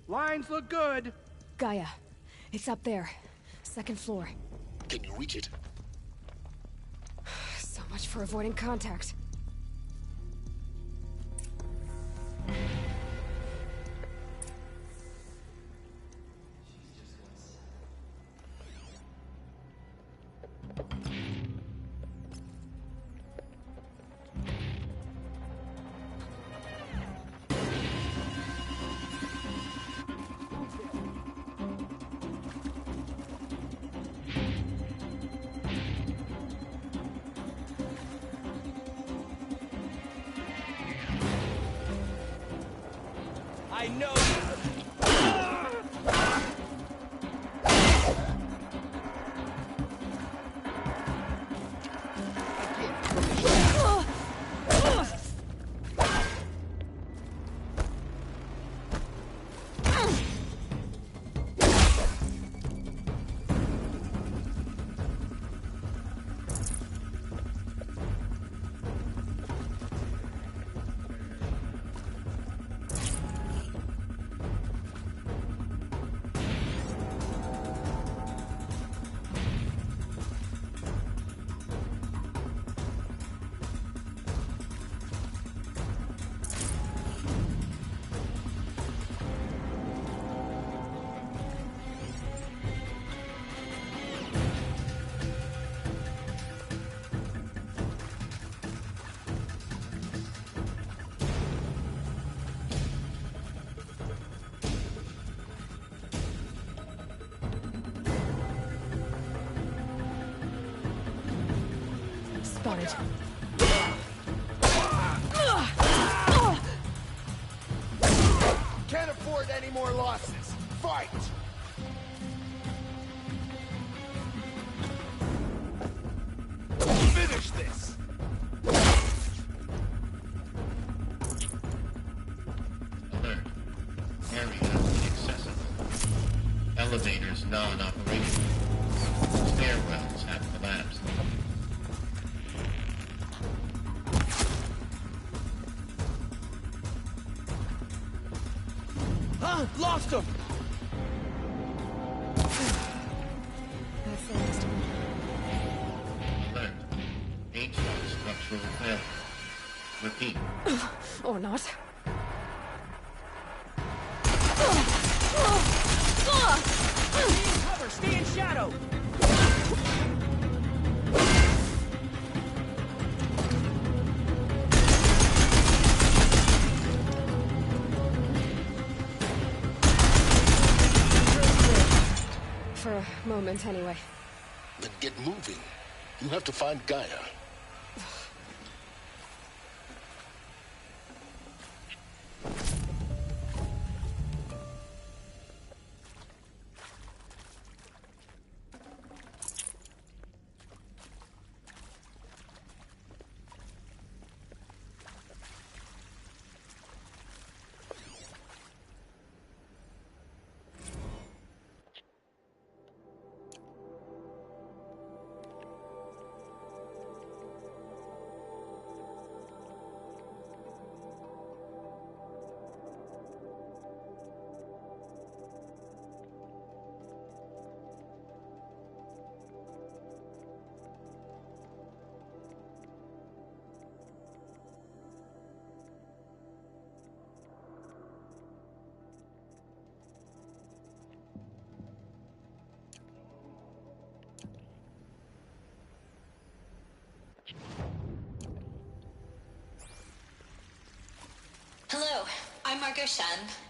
Lines look good. Gaia, it's up there. Second floor. Can you reach it? So much for avoiding contact. I know. Spotted. Can't afford any more losses. Fight! Finish this! Alert. Area inaccessible. Elevators non-operational. Stairwells have collapsed. Lost him! That's the last one. Alert. H structural failure. Repeat. Or not. Stay in cover! Stay in shadow! For a moment, anyway. Then get moving. You have to find Gaia. Hello, I'm Margot Shen,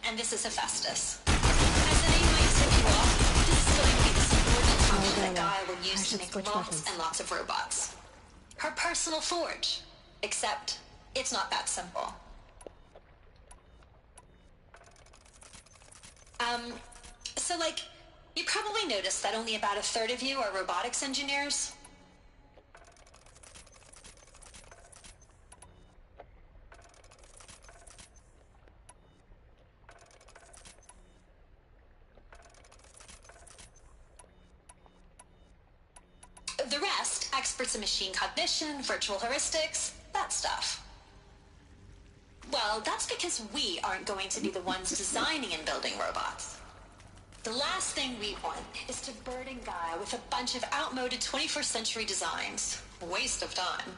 and this is Hephaestus. As the name might tip you off, this is going to be the subordinate function that Gaia will use to make lots and lots of robots. Her personal forge. Except, it's not that simple. So you probably noticed that only about a third of you are robotics engineers. The rest, experts in machine cognition, virtual heuristics, that stuff. Well, that's because we aren't going to be the ones designing and building robots. The last thing we want is to burden Gaia with a bunch of outmoded 21st century designs. Waste of time.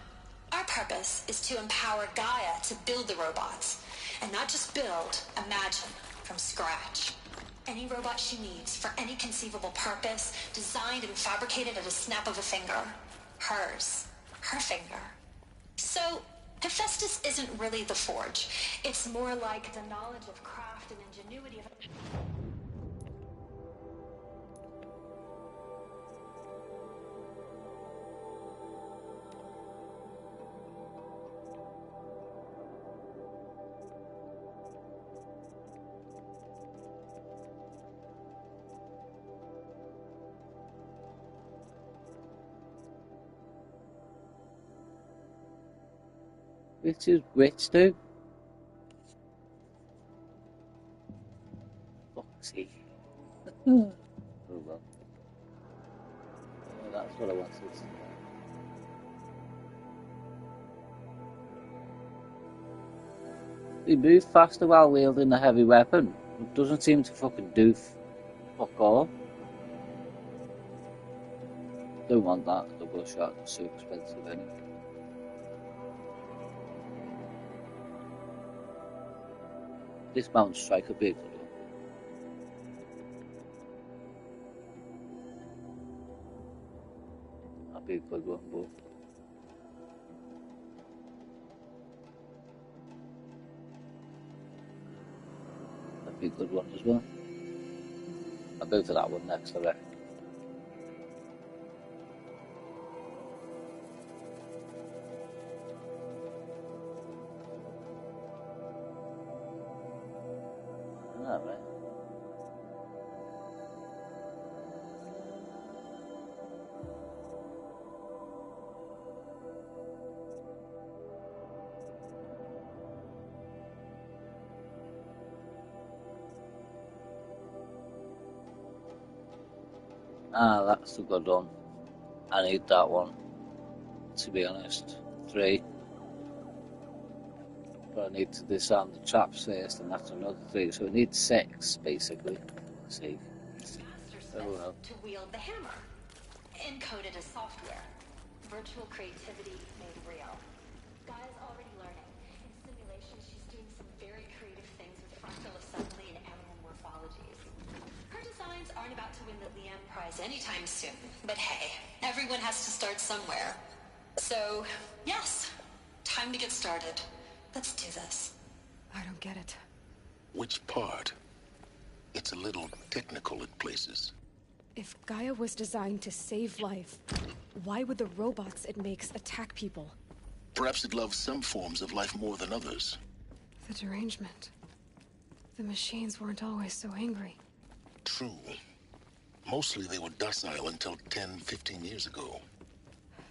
Our purpose is to empower Gaia to build the robots. And not just build, imagine, from scratch. Any robot she needs for any conceivable purpose, designed and fabricated at a snap of a finger. Hers. Her finger. So, Hephaestus isn't really the forge. It's more like the knowledge of craft and ingenuity of... Which is which, dude? Foxy. Oh well. That's what I wanted. He moves faster while wielding a heavy weapon. It doesn't seem to fucking do fuck all. Don't want that double shot, it's so expensive anyway. This mountain strike would be a good one. That'd be a good one, but that'd be a good one as well. I'll go for that one next, I reckon. Right. That's a good one. I need that one, to be honest. 3. But I need to disarm the traps first, and that's another 3. So I need 6, basically. Let's see. Oh well. To wield the hammer. Encoded as software. Virtual creativity made real. Gaia's already learning. In simulation, she's doing some very creative things with fractal assembly and animal morphologies. Her designs aren't about to win the Liam Prize anytime soon. But hey, everyone has to start somewhere. So, yes, time to get started. Let's do this. I don't get it. Which part? It's a little technical in places. If Gaia was designed to save life, why would the robots it makes attack people? Perhaps it loves some forms of life more than others. The derangement. The machines weren't always so angry. True. Mostly they were docile until 10, 15 years ago.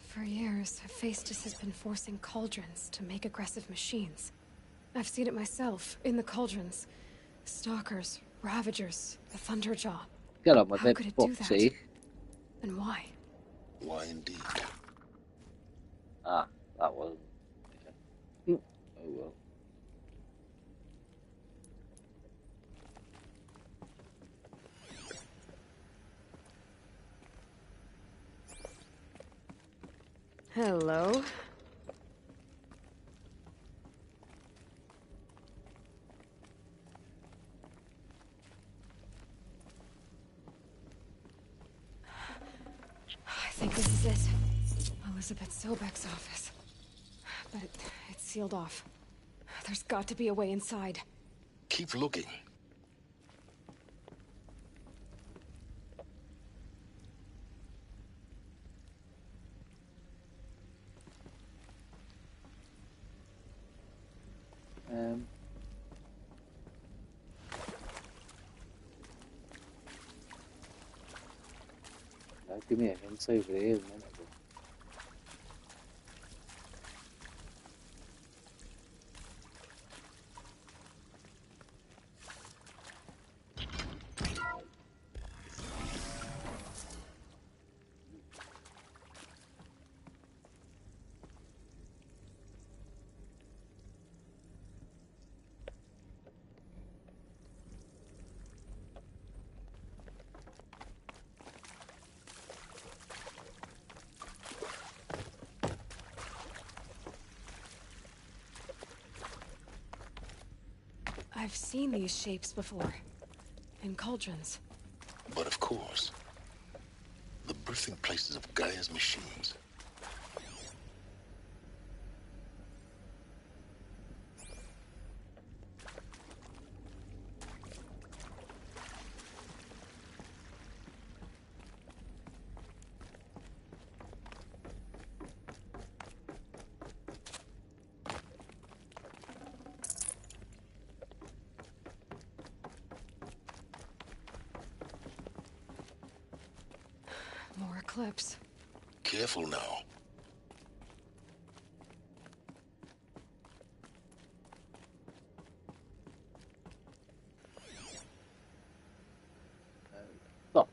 For years, Hephaestus has been forcing cauldrons to make aggressive machines. I've seen it myself, in the cauldrons. Stalkers, Ravagers, the Thunderjaw. Get on with How it, could it do that? Foxy. And why? Why indeed? That was... Yeah. Oh well. Hello. I think this is it. Elizabeth Sobek's office. But it's sealed off. There's got to be a way inside. Keep looking. Give me a hint over here a minute ago. I've seen these shapes before. In cauldrons. But of course, the birthing places of Gaia's machines. More eclipse. Careful now. Fuck.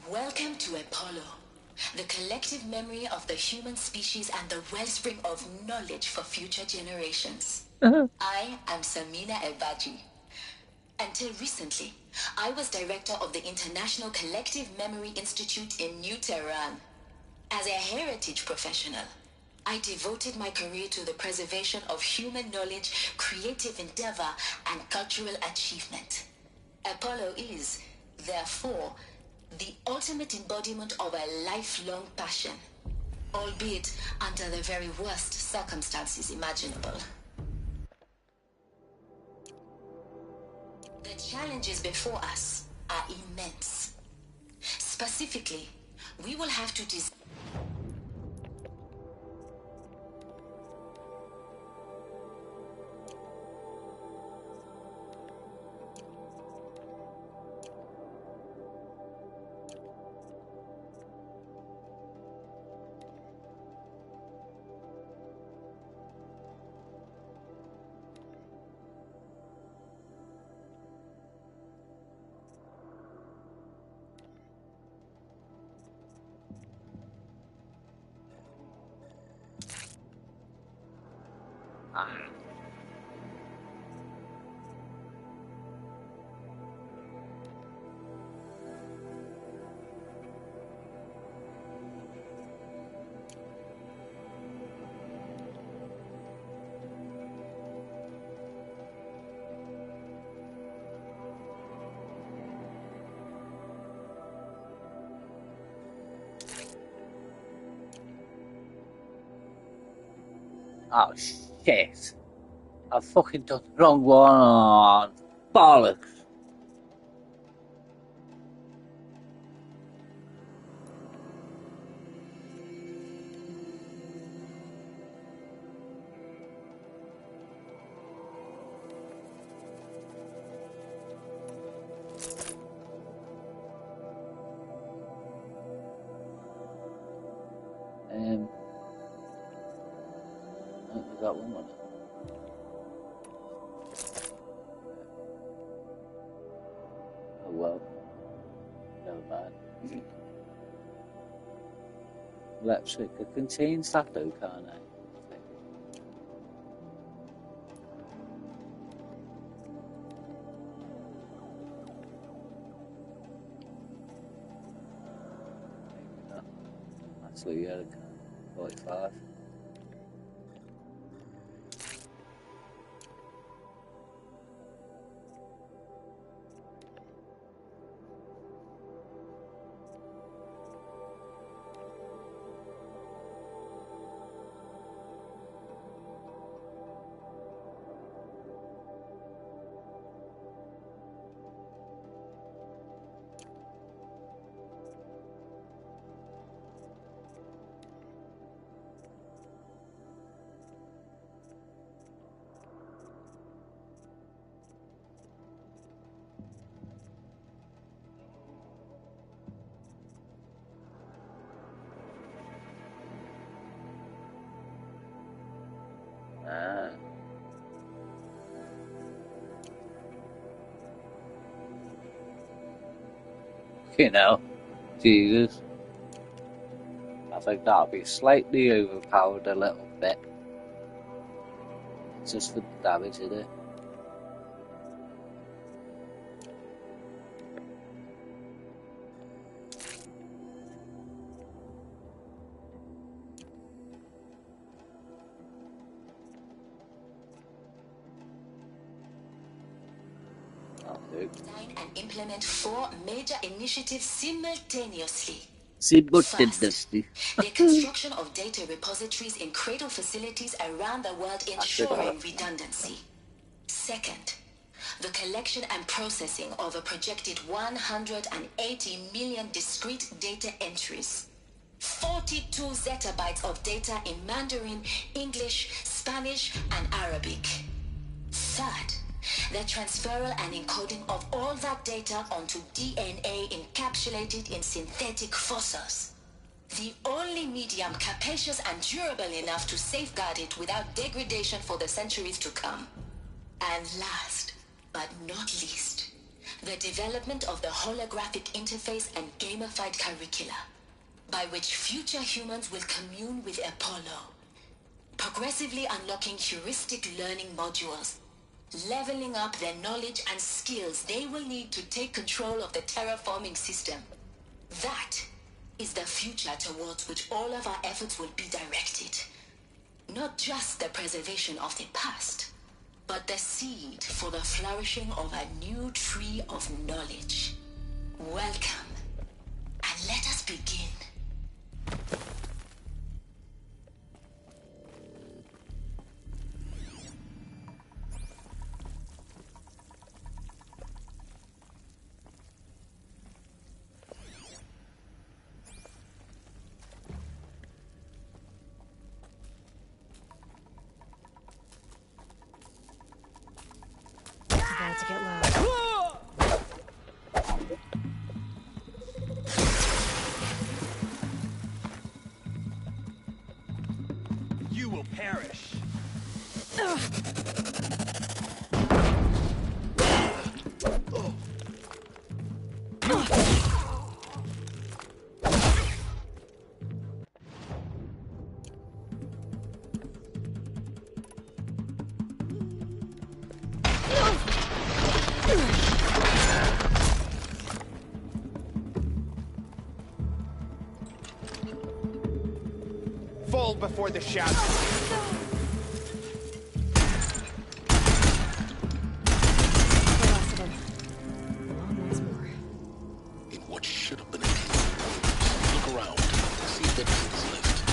Welcome to Apollo, the collective memory of the human species and the wellspring of knowledge for future generations. I am Samina Elbaji. Until recently, I was director of the International Collective Memory Institute in New Tehran. As a heritage professional, I devoted my career to the preservation of human knowledge, creative endeavor, and cultural achievement. Apollo is, therefore, the ultimate embodiment of a lifelong passion, albeit under the very worst circumstances imaginable. The challenges before us are immense. Specifically, we will have to design Oh shit. I've fucking done the wrong one. Bollocks. I got one. Oh well. Never mind. Electric contains that though, can't I? Actually, yeah, 45. Fucking hell. Jesus. I think that'll be slightly overpowered a little bit. Just for the damage in it. Design and implement 4 major initiatives simultaneously. First, the construction of data repositories in cradle facilities around the world ensuring redundancy. Second, the collection and processing of a projected 180 million discrete data entries. 42 zettabytes of data in Mandarin, English, Spanish, and Arabic. Third, the transferal and encoding of all that data onto DNA encapsulated in synthetic fossils. The only medium capacious and durable enough to safeguard it without degradation for the centuries to come. And last, but not least, the development of the holographic interface and gamified curricula, by which future humans will commune with Apollo, progressively unlocking heuristic learning modules, leveling up their knowledge and skills they will need to take control of the terraforming system. That is the future towards which all of our efforts will be directed. Not just the preservation of the past, but the seed for the flourishing of a new tree of knowledge. Welcome, and let us begin. About to get loud. You will perish. Fall before the shadow. In what should have been a cave, look around. See if there is left.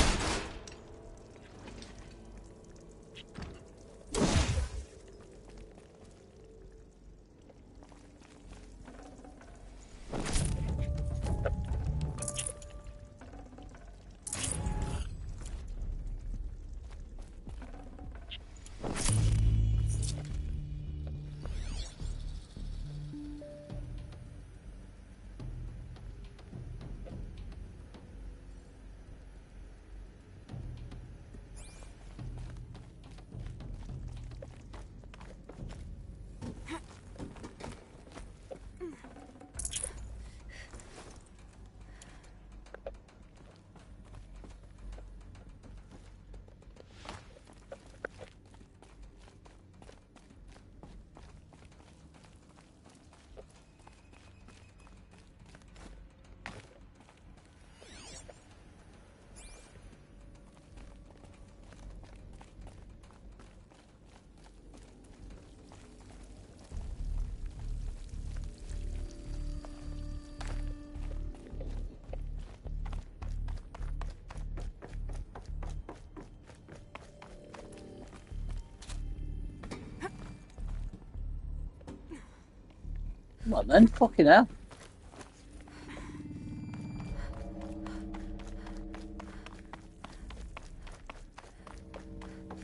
Come on then, fucking hell.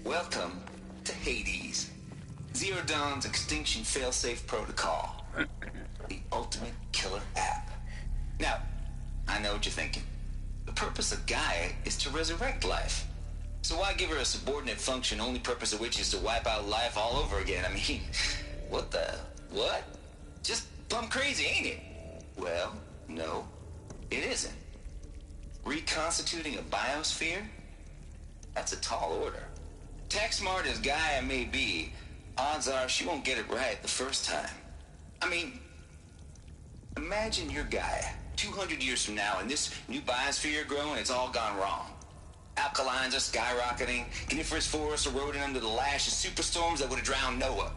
Welcome to Hades, Zero Dawn's extinction failsafe protocol. The ultimate killer app. Now, I know what you're thinking. The purpose of Gaia is to resurrect life. So why give her a subordinate function, only purpose of which is to wipe out life all over again? I mean, what? Just plumb crazy, ain't it? Well, No, it isn't. Reconstituting a biosphere? That's a tall order. Tech smart as Gaia may be, odds are she won't get it right the first time. I mean, imagine your Gaia 200 years from now and this new biosphere growing, it's all gone wrong. Alkalines are skyrocketing, coniferous forests eroding under the lash of superstorms that would have drowned Noah.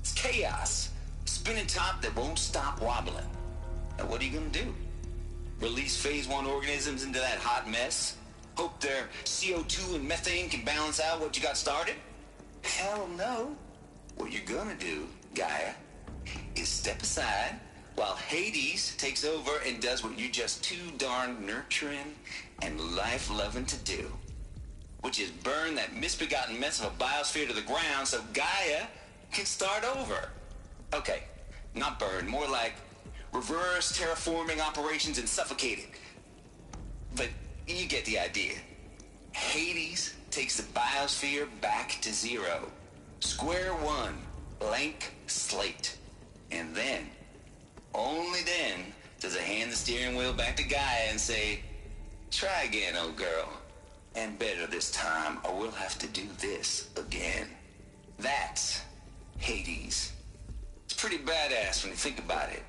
It's chaos. Spinning top that won't stop wobbling. Now what are you gonna do? Release phase 1 organisms into that hot mess? Hope their CO2 and methane can balance out what you got started? Hell no. What you're gonna do, Gaia, is step aside while Hades takes over and does what you're just too darn nurturing and life-loving to do, which is burn that misbegotten mess of a biosphere to the ground so Gaia can start over. Okay, not burn, more like reverse terraforming operations and suffocate it. But you get the idea. Hades takes the biosphere back to zero. Square one, blank slate. And then, only then, does it hand the steering wheel back to Gaia and say, try again, old girl. And better this time, or we'll have to do this again. That's Hades. It's pretty badass when you think about it.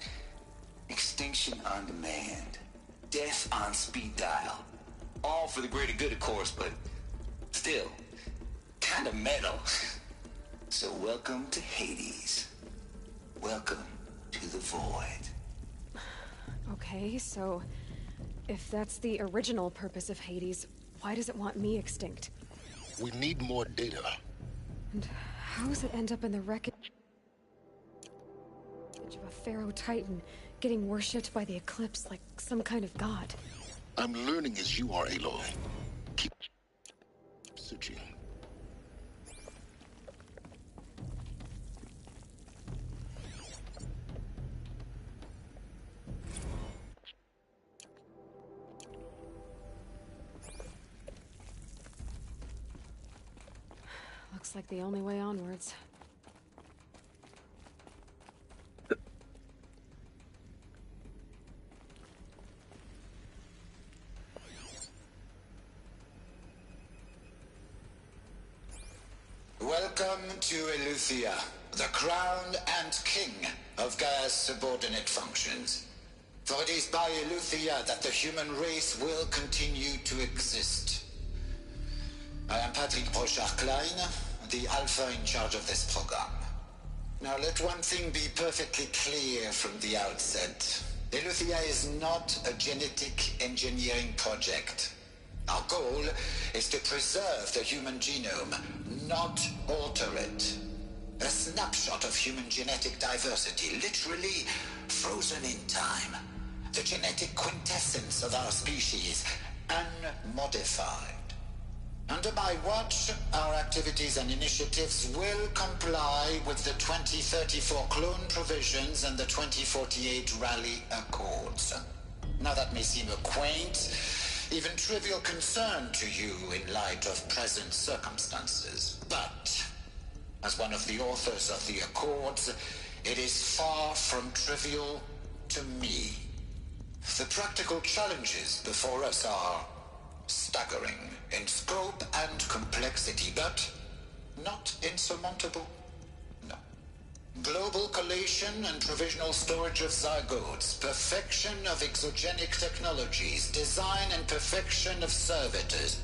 Extinction on demand. Death on speed dial. All for the greater good, of course, but still, kind of metal. So welcome to Hades. Welcome to the void. Okay, so if that's the original purpose of Hades, why does it want me extinct? We need more data. And how does it end up in the wreckage of a Pharaoh Titan, getting worshipped by the Eclipse like some kind of god? I'm learning as you are, Aloy. Keep searching. Looks like the only way onwards. Welcome to Eleuthia, the crown and king of Gaia's subordinate functions. For it is by Eleuthia that the human race will continue to exist. I am Patrick Brochard-Klein, the Alpha in charge of this program. Now let one thing be perfectly clear from the outset. Eleuthia is not a genetic engineering project. Our goal is to preserve the human genome, not alter it. A snapshot of human genetic diversity, literally frozen in time. The genetic quintessence of our species, unmodified. Under my watch, our activities and initiatives will comply with the 2034 clone provisions and the 2048 Rally Accords. Now that may seem a quaint, even trivial concern to you in light of present circumstances. But, as one of the authors of the Accords, it is far from trivial to me. The practical challenges before us are staggering in scope and complexity, but not insurmountable. No. Global collation and provisional storage of zygotes, perfection of exogenic technologies, design and perfection of servitors.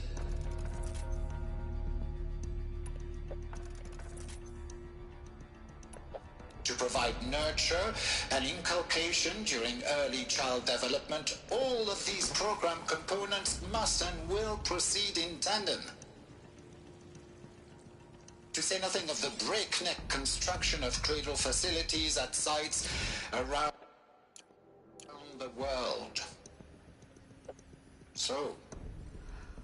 To provide nurture and inculcation during early child development, all of these program components must and will proceed in tandem. To say nothing of the breakneck construction of cradle facilities at sites around the world. So,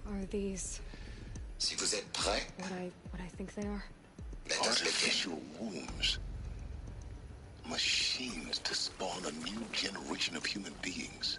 Are these si vous êtes prêts, what I think they are? let us begin. Artificial wombs. Machines to spawn a new generation of human beings.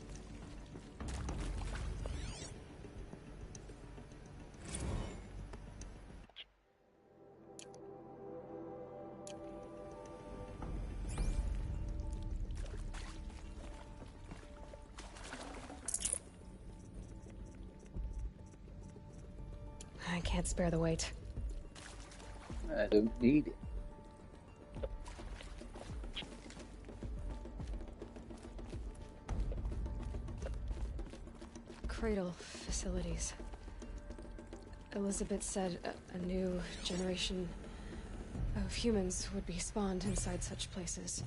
I can't spare the weight. I don't need it. Cradle facilities. Elizabeth said a new generation of humans would be spawned inside such places.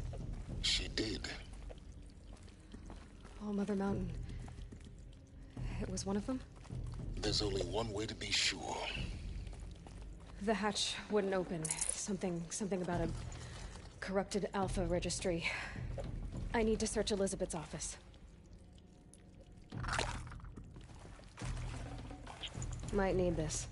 She did. All Mother Mountain. It was one of them? There's only one way to be sure. The hatch wouldn't open. Something about a corrupted Alpha registry. I need to search Elizabeth's office. Might need this.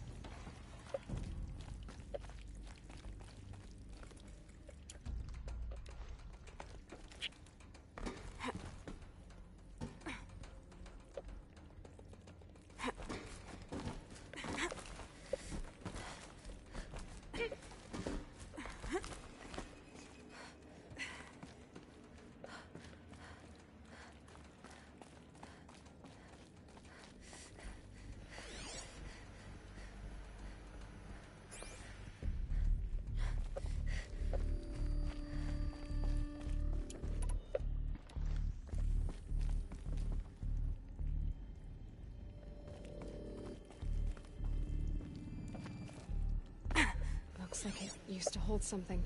Looks like it used to hold something.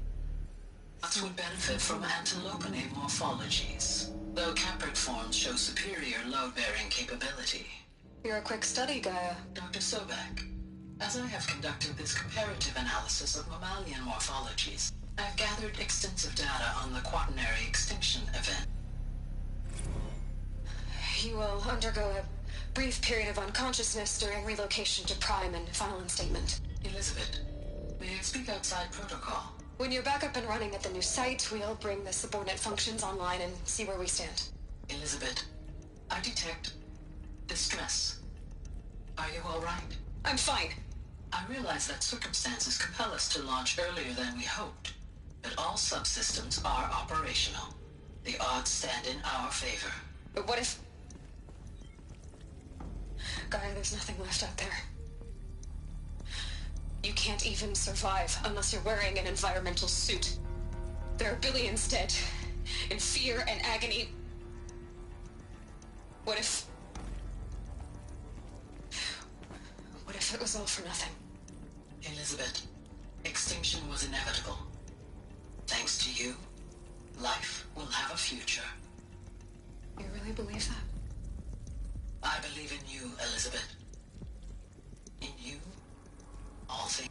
Nuts would benefit from antilopinate morphologies, though caprid forms show superior load-bearing capability. You're a quick study, Gaia. Dr. Sobek, as I have conducted this comparative analysis of mammalian morphologies, I've gathered extensive data on the quaternary extinction event. You will undergo a brief period of unconsciousness during relocation to Prime and final instatement. Elizabeth, may I speak outside protocol? When you're back up and running at the new site, we'll bring the subordinate functions online and see where we stand. Elizabeth, I detect distress. Are you all right? I'm fine. I realize that circumstances compel us to launch earlier than we hoped, but all subsystems are operational. The odds stand in our favor. But what if... Gaia, there's nothing left out there. You can't even survive unless you're wearing an environmental suit. There are billions dead, in fear and agony. What if it was all for nothing? Elizabeth, extinction was inevitable. Thanks to you, life will have a future. You really believe that? I believe in you, Elizabeth. In you, all things.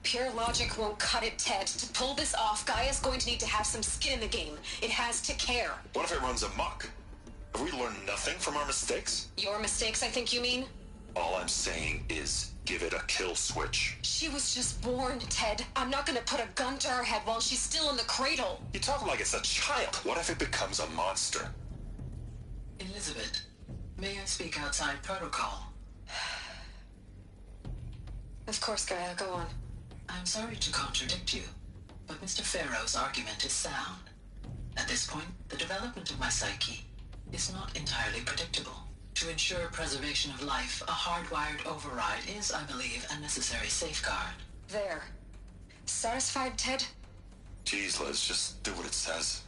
Pure logic won't cut it, Ted. To pull this off, Gaia's going to need to have some skin in the game. It has to care. What if it runs amok? Have we learned nothing from our mistakes? Your mistakes, I think you mean? All I'm saying is give it a kill switch. She was just born, Ted. I'm not gonna put a gun to her head while she's still in the cradle. You talk like it's a child. What if it becomes a monster? Elizabeth, may I speak outside protocol? Of course, Gaia, go on. I'm sorry to contradict you, but Mr. Farrow's argument is sound. At this point, the development of my psyche is not entirely predictable. To ensure preservation of life, a hardwired override is, I believe, a necessary safeguard. There. Satisfied, Ted? Jeez, Liz, just do what it says.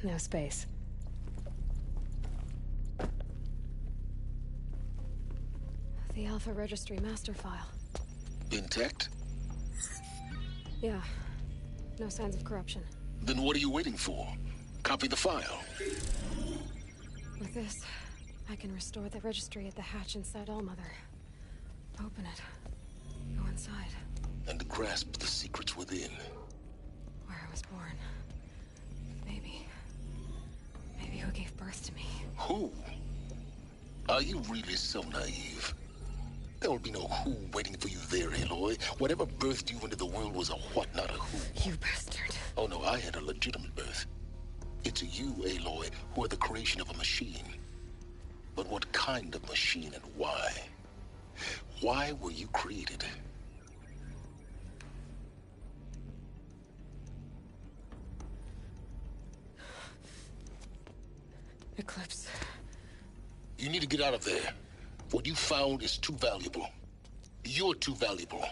No space. The Alpha Registry master file. Intact? Yeah. No signs of corruption. Then what are you waiting for? Copy the file. With this, I can restore the registry at the hatch inside Allmother. Open it. Go inside. And grasp the secrets within. Where I was born. Maybe who gave birth to me. Who? Are you really so naive? There will be no who waiting for you there, Aloy. Whatever birthed you into the world was a what, not a who. You bastard. Oh no, I had a legitimate birth. It's you, Aloy, who are the creation of a machine. But what kind of machine and why? Why were you created? Eclipse. You need to get out of there. What you found is too valuable. You're too valuable.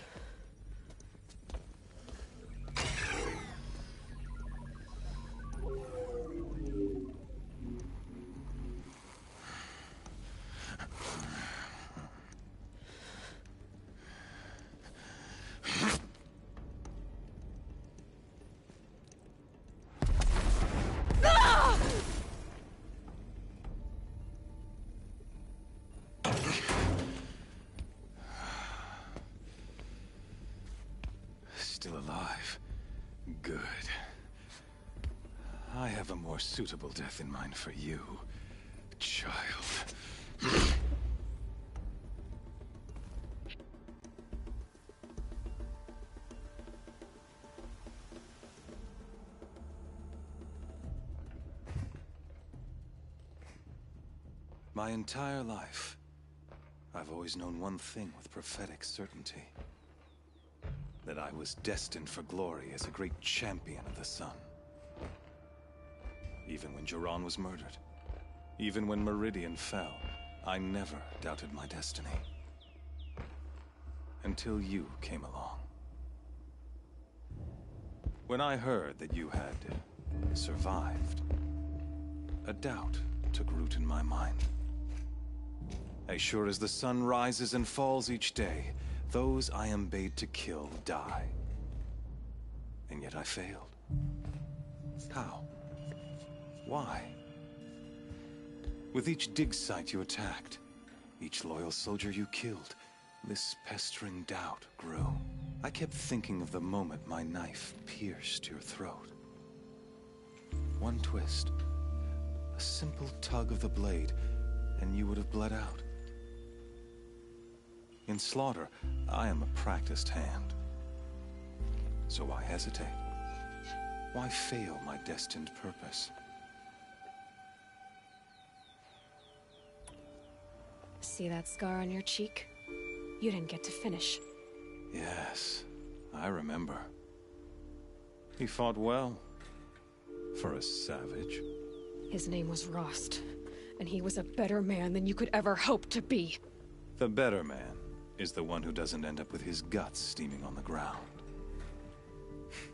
Still alive. Good. I have a more suitable death in mind for you, child. My entire life, I've always known one thing with prophetic certainty. That I was destined for glory as a great champion of the sun. Even when Jiran was murdered, even when Meridian fell, I never doubted my destiny. Until you came along. When I heard that you had survived, a doubt took root in my mind. As sure as the sun rises and falls each day, those I am bade to kill die. And yet I failed. How? Why? With each dig site you attacked, each loyal soldier you killed, this pestering doubt grew. I kept thinking of the moment my knife pierced your throat. One twist, a simple tug of the blade, and you would have bled out. In slaughter, I am a practiced hand. So why hesitate? Why fail my destined purpose? See that scar on your cheek? You didn't get to finish. Yes, I remember. He fought well. For a savage. His name was Rost, and he was a better man than you could ever hope to be. The better man is the one who doesn't end up with his guts steaming on the ground.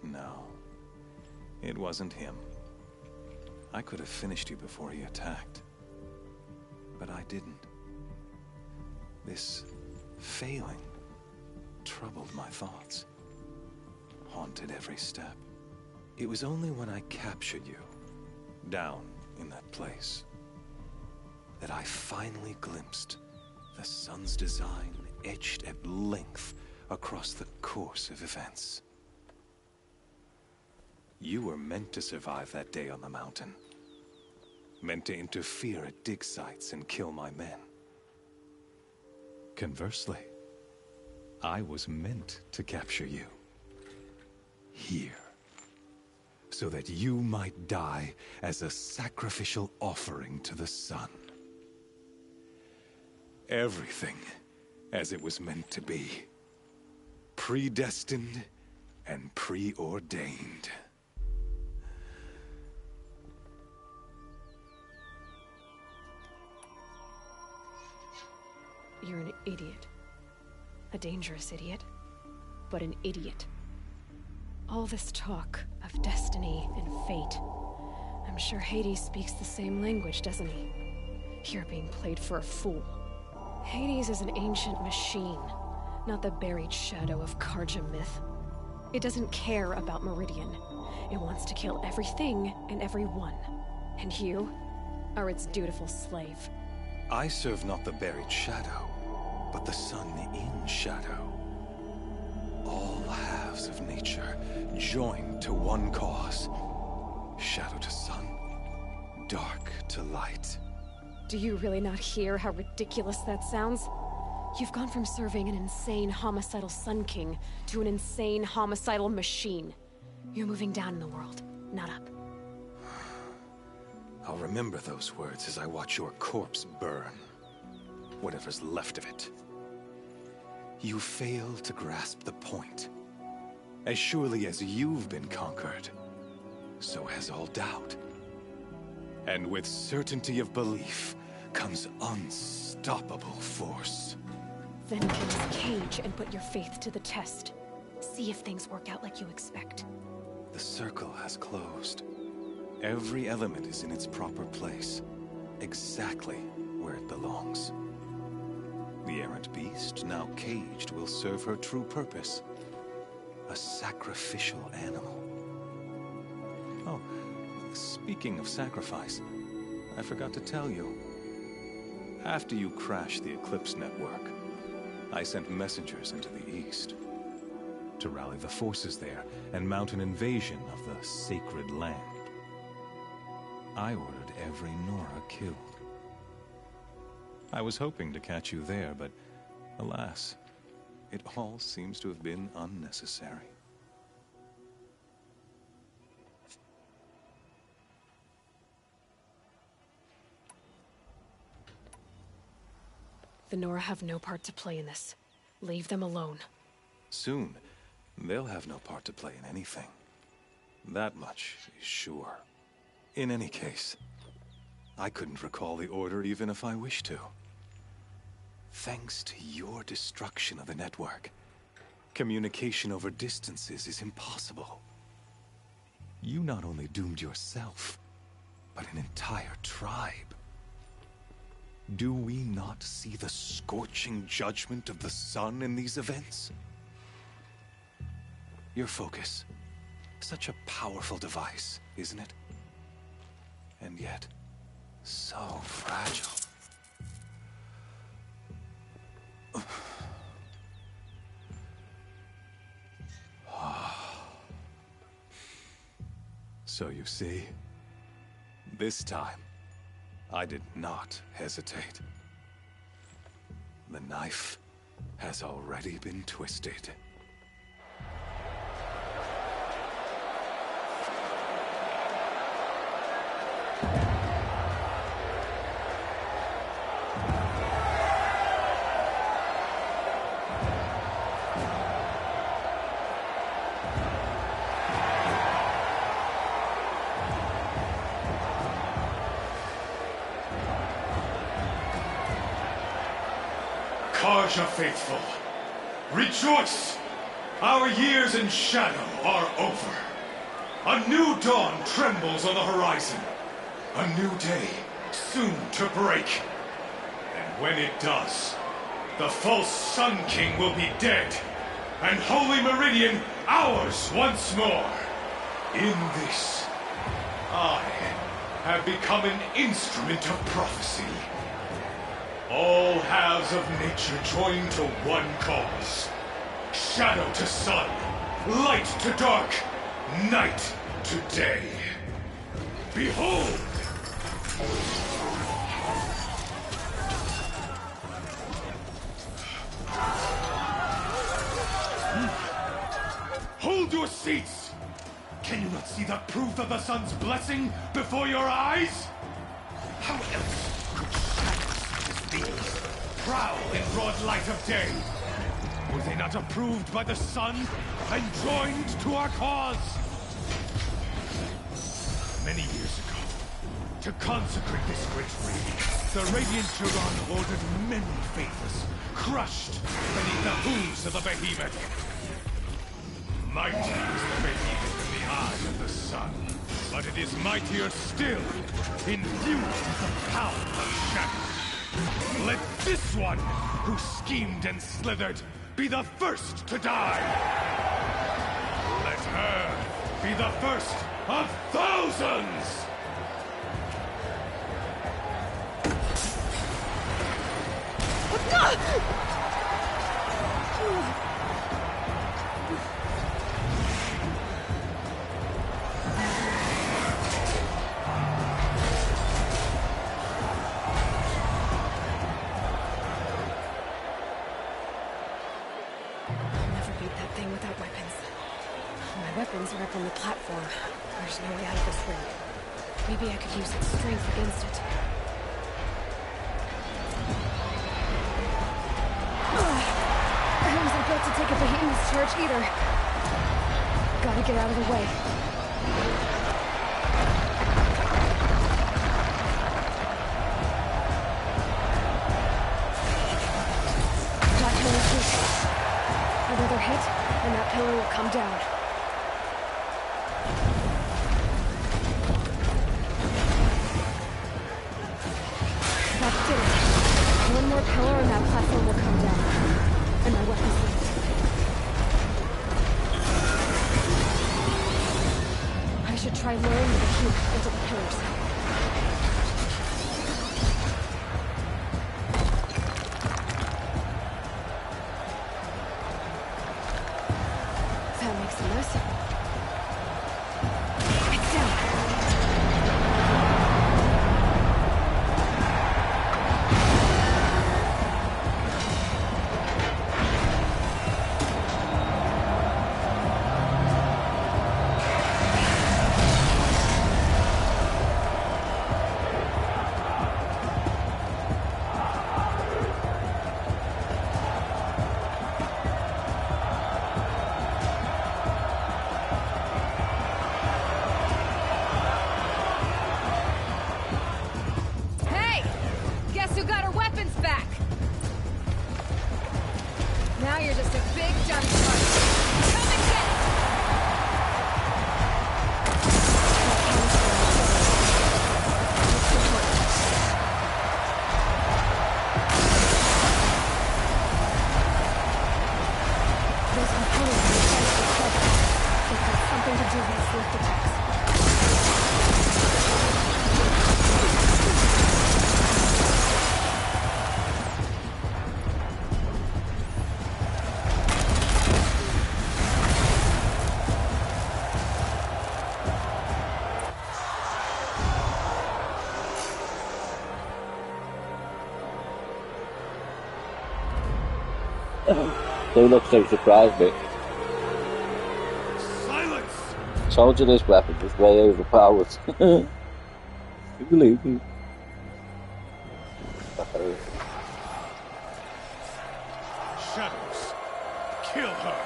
No, it wasn't him. I could have finished you before he attacked. But I didn't. This failing troubled my thoughts, haunted every step. It was only when I captured you, down in that place, that I finally glimpsed the sun's design etched at length across the course of events. You were meant to survive that day on the mountain. Meant to interfere at dig sites and kill my men. Conversely, I was meant to capture you. Here. So that you might die as a sacrificial offering to the sun. Everything as it was meant to be. Predestined and preordained. You're an idiot. A dangerous idiot, but an idiot. All this talk of destiny and fate, I'm sure Hades speaks the same language, doesn't he? You're being played for a fool. Hades is an ancient machine, not the buried shadow of Karja myth. It doesn't care about Meridian. It wants to kill everything and everyone. And you are its dutiful slave. I serve not the buried shadow, but the sun in shadow. All halves of nature joined to one cause. Shadow to sun, dark to light. Do you really not hear how ridiculous that sounds? You've gone from serving an insane homicidal Sun King to an insane homicidal machine. You're moving down in the world, not up. I'll remember those words as I watch your corpse burn. Whatever's left of it. You fail to grasp the point. As surely as you've been conquered, so has all doubt. And with certainty of belief comes unstoppable force. Then kill this cage and put your faith to the test. See if things work out like you expect. The circle has closed. Every element is in its proper place, exactly where it belongs. The errant beast, now caged, will serve her true purpose. A sacrificial animal. Oh, speaking of sacrifice, I forgot to tell you. After you crashed the Eclipse network, I sent messengers into the east to rally the forces there and mount an invasion of the sacred land. I ordered every Nora killed. I was hoping to catch you there, but alas, it all seems to have been unnecessary. The Nora have no part to play in this. Leave them alone. Soon, they'll have no part to play in anything. That much is sure. In any case, I couldn't recall the order even if I wished to. Thanks to your destruction of the network, communication over distances is impossible. You not only doomed yourself, but an entire tribe. Do we not see the scorching judgment of the sun in these events? Your focus, such a powerful device, isn't it? And yet, so fragile. So you see, this time, I did not hesitate. The knife has already been twisted. Karja faithful, rejoice! Our years in shadow are over. A new dawn trembles on the horizon. A new day soon to break. And when it does, the false Sun King will be dead, and Holy Meridian ours once more. In this, I have become an instrument of prophecy. All halves of nature join to one cause. Shadow to sun, light to dark, night to day. Behold! Hold your seats! Can you not see the proof of the sun's blessing before your eyes? How else could shadows such as these prowl in broad light of day? Were they not approved by the sun and joined to our cause? Many years ago, to consecrate this great ring, the Radiant Turon ordered many faithless, crushed beneath the hooves of the behemoth. Mighty is the behemoth in the eye of the sun, but it is mightier still, endued with the power of shadow. Let this one, who schemed and slithered, be the first to die. Let her be the first of thousands! Weapons are up on the platform. There's no way out of this ring. Maybe I could use its strength against it. I wasn't built to take a behemoth's charge either. Gotta get out of the way. That pillar's weak. Another hit, and that pillar will come down. One more pillar and that platform will come down. And my weapon's linked. I should try lowering the behemoth into the pillars. That makes a mess. It's down. They look so surprised, but Silence! told you this weapon was way overpowered. Believe me. Shadows, kill her!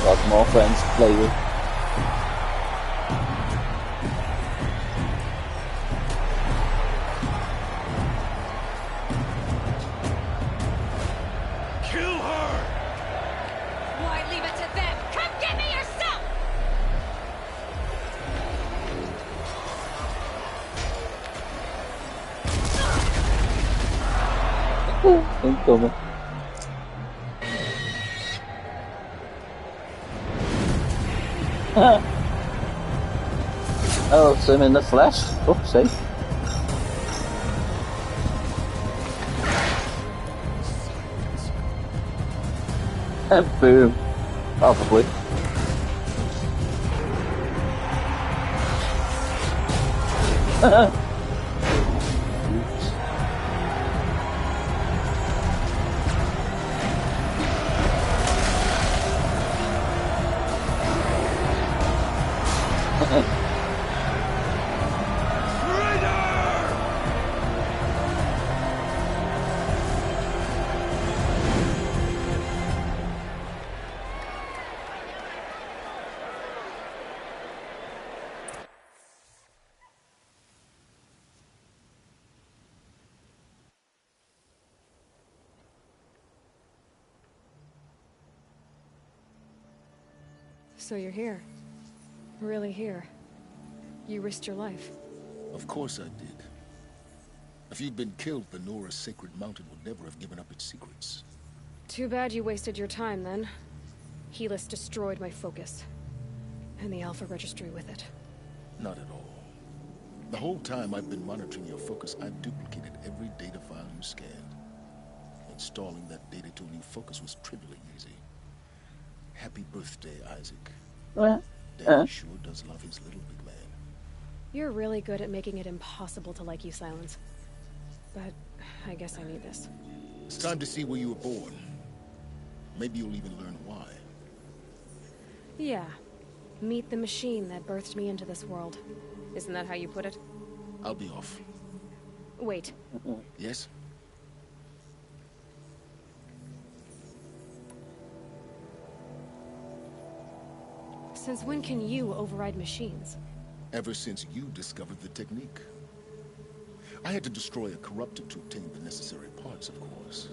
Got more friends to play with. Incoming. Oh, it's him in the flesh. Oopsie. And boom. Probably. So you're here. Really here? You risked your life? Of course I did. If you'd been killed, the Nora's Sacred Mountain would never have given up its secrets. Too bad you wasted your time, then. Helis destroyed my focus. And the Alpha Registry with it. Not at all. The whole time I've been monitoring your focus, I've duplicated every data file you scanned. Installing that data to a new focus was trivially easy. Happy birthday, Isaac. Daddy sure does love his little big man. You're really good at making it impossible to like you, Silence. But I guess I need this. It's time to see where you were born. Maybe you'll even learn why. Yeah. Meet the machine that birthed me into this world. Isn't that how you put it? I'll be off. Wait. Yes? Since when can you override machines? Ever since you discovered the technique. I had to destroy a corrupted to obtain the necessary parts, of course.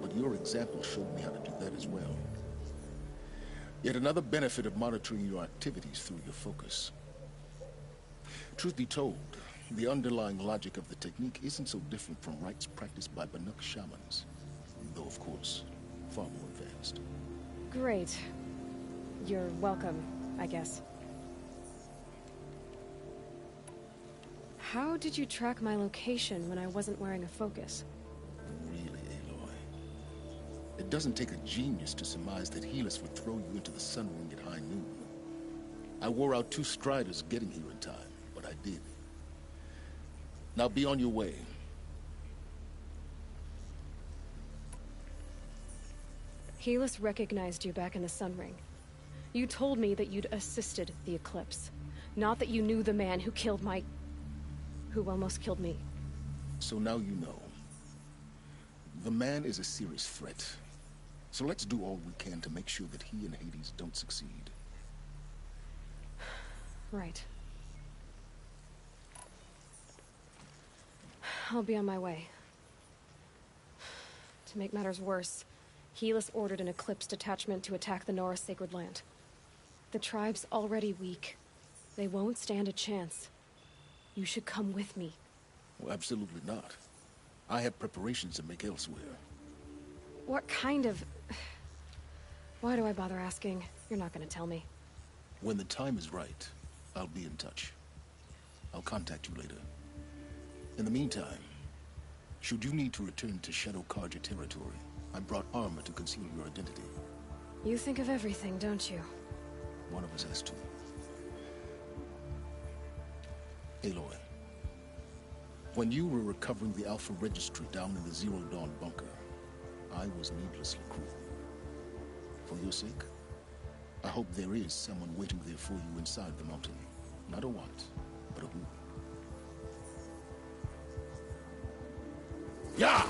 But your example showed me how to do that as well. Yet another benefit of monitoring your activities through your focus. Truth be told, the underlying logic of the technique isn't so different from rites practiced by Banuk shamans. Though, of course, far more advanced. Great. You're welcome, I guess. How did you track my location when I wasn't wearing a focus? Really, Aloy? It doesn't take a genius to surmise that Helis would throw you into the sun ring at high noon. I wore out 2 striders getting here in time, but I did. Now be on your way. Helis recognized you back in the sun ring. You told me that you'd assisted the eclipse. Not that you knew the man who killed who almost killed me. So now you know. The man is a serious threat. So let's do all we can to make sure that he and Hades don't succeed. Right. I'll be on my way. To make matters worse, Helis ordered an Eclipse detachment to attack the Nora Sacred Land. The tribe's already weak. They won't stand a chance. You should come with me. Well, absolutely not. I have preparations to make elsewhere. What kind of... Why do I bother asking? You're not gonna tell me. When the time is right, I'll be in touch. I'll contact you later. In the meantime, should you need to return to Shadow Karja territory, I brought armor to conceal your identity. You think of everything, don't you? One of us has to. Aloy, when you were recovering the Alpha Registry down in the Zero Dawn bunker, I was needlessly cruel. For your sake, I hope there is someone waiting there for you inside the mountain. Not a what, but a who. Yeah!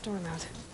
storm out.